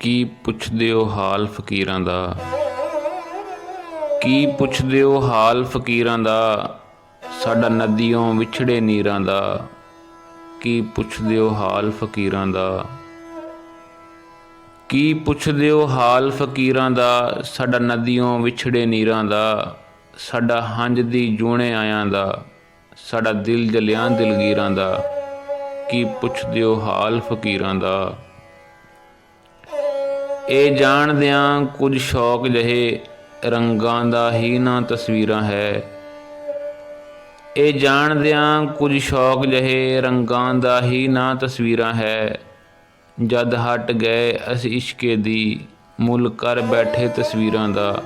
ਕੀ ਪੁੱਛਦੇ ਹੋ ਹਾਲ ਫਕੀਰਾਂ ਦਾ, ਕੀ ਪੁੱਛਦੇ ਹੋ ਹਾਲ ਫਕੀਰਾਂ ਦਾ, ਸਾਡਾ ਨਦੀਓਂ ਵਿਛੜੇ ਨੀਰਾਂ ਦਾ। ਕੀ ਪੁੱਛਦੇ ਹੋ ਹਾਲ ਫਕੀਰਾਂ ਦਾ, ਕੀ ਪੁੱਛਦੇ ਹੋ ਹਾਲ ਫਕੀਰਾਂ ਦਾ, ਸਾਡਾ ਨਦੀਓਂ ਵਿਛੜੇ ਨੀਰਾਂ ਦਾ। ਸਾਡਾ ਹੰਝ ਦੀ ਜੂਣੇ ਆਇਆਂ ਦਾ, ਸਾਡਾ ਦਿਲ ਜਲਿਆਂ ਦਿਲਗੀਰਾਂ ਦਾ। ਕੀ ਪੁੱਛਦੇ ਹੋ ਹਾਲ ਫਕੀਰਾਂ ਦਾ। ਇਹ ਜਾਣਦਿਆਂ ਕੁਝ ਸ਼ੌਕ ਜਿਹੇ ਰੰਗਾਂ ਦਾ ਹੀ ਨਾ ਤਸਵੀਰਾਂ ਹੈ। ਇਹ ਜਾਣਦਿਆਂ ਕੁਝ ਸ਼ੌਕ ਜਿਹੇ ਰੰਗਾਂ ਦਾ ਹੀ ਨਾ ਤਸਵੀਰਾਂ ਹੈ। ਜਦ ਹਟ ਗਏ ਅਸੀਂ ਇਸ਼ਕੇ ਦੀ, ਮੁੱਲ ਕਰ ਬੈਠੇ ਤਸਵੀਰਾਂ ਦਾ।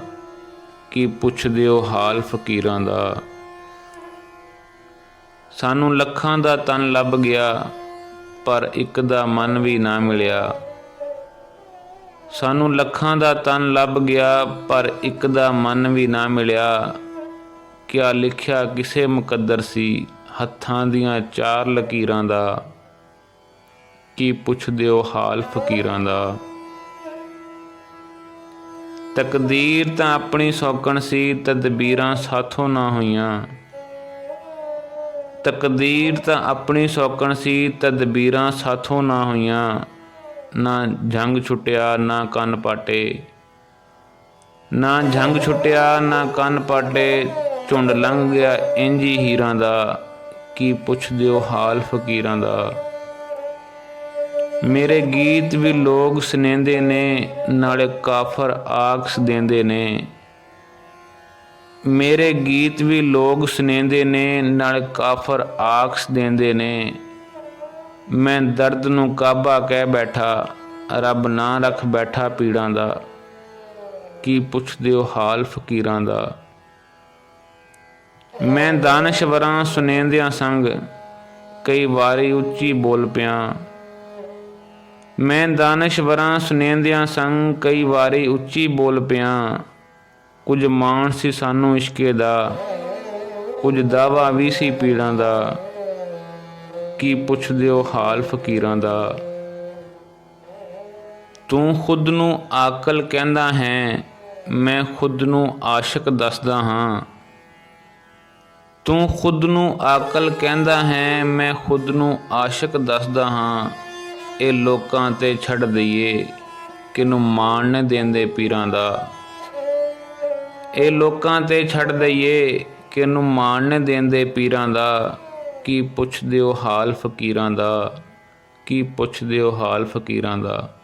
ਕੀ ਪੁੱਛਦੇ ਹੋ ਹਾਲ ਫਕੀਰਾਂ ਦਾ। ਸਾਨੂੰ ਲੱਖਾਂ ਦਾ ਤਨ ਲੱਭ ਗਿਆ, ਪਰ ਇੱਕ ਦਾ ਮਨ ਵੀ ਨਾ ਮਿਲਿਆ। ਸਾਨੂੰ ਲੱਖਾਂ ਦਾ ਤਨ ਲੱਭ ਗਿਆ, ਪਰ ਇੱਕ ਦਾ ਮਨ ਵੀ ਨਾ ਮਿਲਿਆ। ਕਿਆ ਲਿਖਿਆ ਕਿਸੇ ਮੁਕੱਦਰ ਸੀ, ਹੱਥਾਂ ਦੀਆਂ ਚਾਰ ਲਕੀਰਾਂ ਦਾ। ਕੀ ਪੁੱਛਦੇ ਹੋ ਹਾਲ ਫਕੀਰਾਂ ਦਾ। ਤਕਦੀਰ ਤਾਂ ਆਪਣੀ ਸੌਕਣ ਸੀ, ਤਦਬੀਰਾਂ ਸਾਥੋਂ ਨਾ ਹੋਈਆਂ। ਤਕਦੀਰ ਤਾਂ ਆਪਣੀ ਸੌਕਣ ਸੀ, ਤਦਬੀਰਾਂ ਸਾਥੋਂ ਨਾ ਹੋਈਆਂ। ਨਾ ਜੰਗ ਛੁੱਟਿਆ ਨਾ ਕੰਨ ਪਾਟੇ, ਨਾ ਜੰਗ ਛੁੱਟਿਆ ਨਾ ਕੰਨ ਪਾਟੇ। ਝੁੰਡ ਲੰਘ ਗਿਆ ਇੰਝ ਹੀ ਹੀਰਾਂ ਦਾ। ਕੀ ਪੁੱਛਦੇ ਹੋ ਹਾਲ ਫਕੀਰਾਂ ਦਾ। ਮੇਰੇ ਗੀਤ ਵੀ ਲੋਕ ਸੁਣਾਉਂਦੇ ਨੇ, ਨਾਲੇ ਕਾਫਰ ਆਖਸ ਦਿੰਦੇ ਨੇ। ਮੇਰੇ ਗੀਤ ਵੀ ਲੋਕ ਸੁਣਾਉਂਦੇ ਨੇ, ਨਾਲੇ ਕਾਫਰ ਆਖਸ ਦਿੰਦੇ ਨੇ। ਮੈਂ ਦਰਦ ਨੂੰ ਕਾਬਾ ਕਹਿ ਬੈਠਾ, ਰੱਬ ਨਾ ਰੱਖ ਬੈਠਾ ਪੀੜਾਂ ਦਾ। ਕੀ ਪੁੱਛਦੇ ਹੋ ਹਾਲ ਫਕੀਰਾਂ ਦਾ। ਮੈਂ ਦਾਨਸ਼ਵਰਾਂ ਸੁਣਾਉਂਦਿਆਂ ਸੰਗ ਕਈ ਵਾਰੀ ਉੱਚੀ ਬੋਲ ਪਿਆ। ਮੈਂ ਦਾਨਸ਼ਵਰਾਂ ਸੁਣਾਉਂਦਿਆਂ ਸੰਗ ਕਈ ਵਾਰੀ ਉੱਚੀ ਬੋਲ ਪਿਆ। ਕੁਝ ਮਾਣ ਸੀ ਸਾਨੂੰ ਇਸ਼ਕੇ ਦਾ, ਕੁਝ ਦਾਵਾ ਵੀ ਸੀ ਪੀੜਾਂ ਦਾ। ਕੀ ਪੁੱਛਦੇ ਹੋ ਹਾਲ ਫਕੀਰਾਂ ਦਾ। ਤੂੰ ਖੁਦ ਨੂੰ ਆਕਲ ਕਹਿੰਦਾ ਹੈ, ਮੈਂ ਖੁਦ ਨੂੰ ਆਸ਼ਿਕ ਦੱਸਦਾ ਹਾਂ। ਤੂੰ ਖੁਦ ਨੂੰ ਆਕਲ ਕਹਿੰਦਾ ਹੈ, ਮੈਂ ਖੁਦ ਨੂੰ ਆਸ਼ਿਕ ਦੱਸਦਾ ਹਾਂ। ਇਹ ਲੋਕਾਂ 'ਤੇ ਛੱਡ ਦਈਏ, ਕਿਹਨੂੰ ਮਾਣ ਦਿੰਦੇ ਪੀਰਾਂ ਦਾ। ਇਹ ਲੋਕਾਂ 'ਤੇ ਛੱਡ ਦਈਏ, ਕਿਹਨੂੰ ਮਾਣ ਦਿੰਦੇ ਪੀਰਾਂ ਦਾ। ਕੀ ਪੁੱਛਦੇ ਹੋ ਹਾਲ ਫਕੀਰਾਂ ਦਾ। ਕੀ ਪੁੱਛਦੇ ਹੋ ਹਾਲ ਫਕੀਰਾਂ ਦਾ।